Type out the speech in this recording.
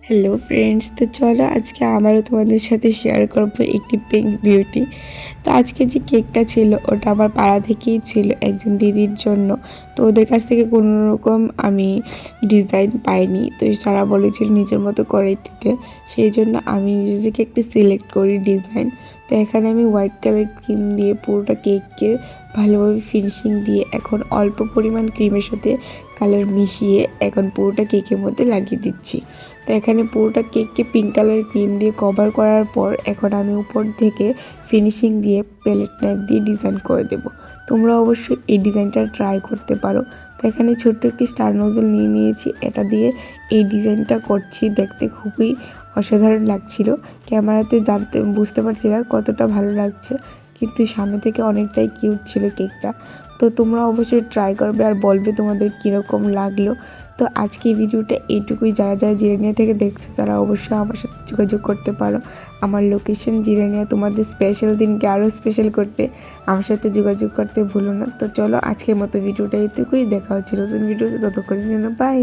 Hello friends, তো চলো আজকে আবারও তোমাদের সাথে শেয়ার করবো একটি পিঙ্ক বিউটি। তো আজকে যে কেকটা ছিল ওটা আমার পাড়া থেকেই ছিল একজন দিদির জন্য। তো ওদের কাছ থেকে কোনো রকম আমি ডিজাইন পাইনি, তো তারা বলেছিল নিজের মতো করে দিতে। সেই জন্য আমি নিজেকে একটি সিলেক্ট করি ডিজাইন। তো এখানে আমি হোয়াইট কালার ক্রিম দিয়ে পুরোটা কেককে ভালোভাবে ফিনিশিং দিয়ে এখন অল্প পরিমাণ ক্রিমের সাথে কালার মিশিয়ে এখন পুরোটা কেকের মধ্যে লাগিয়ে দিচ্ছি। তো এখানে পুরোটা কেককে পিঙ্ক কালার ক্রিম দিয়ে কভার করার পর এখন আমি উপর থেকে ফিনিশিং দিয়ে প্যালেট নাইফ দিয়ে ডিজাইন করে দেব। তোমরা অবশ্যই এই ডিজাইনটা ট্রাই করতে পারো। তো এখানে ছোট্ট একটি স্টার নোজল নিয়ে নিয়েছি, এটা দিয়ে এই ডিজাইনটা করছি। দেখতে খুবই অসাধারণ লাগছিল, ক্যামেরাতে বুঝতে পারছি না কতটা ভালো লাগছে, কিন্তু সামনে থেকে অনেকটাই কিউট ছিল কেকটা। তো তোমরা অবশ্যই ট্রাই করবে আর বলবে তোমাদের কীরকম লাগলো। তো আজকে এই ভিডিওটা এইটুকুই। যারা যারা জিরানিয়া থেকে দেখছো তারা অবশ্যই আমার সাথে যোগাযোগ করতে পারো। আমার লোকেশন জিরানিয়া। তোমাদের স্পেশাল দিনকে আরও স্পেশাল করতে আমার সাথে যোগাযোগ করতে ভুলো না। তো চলো আজকের মতো ভিডিওটা এইটুকুই। দেখা হচ্ছে নতুন ভিডিওতে, ততক্ষণের জন্য বাই।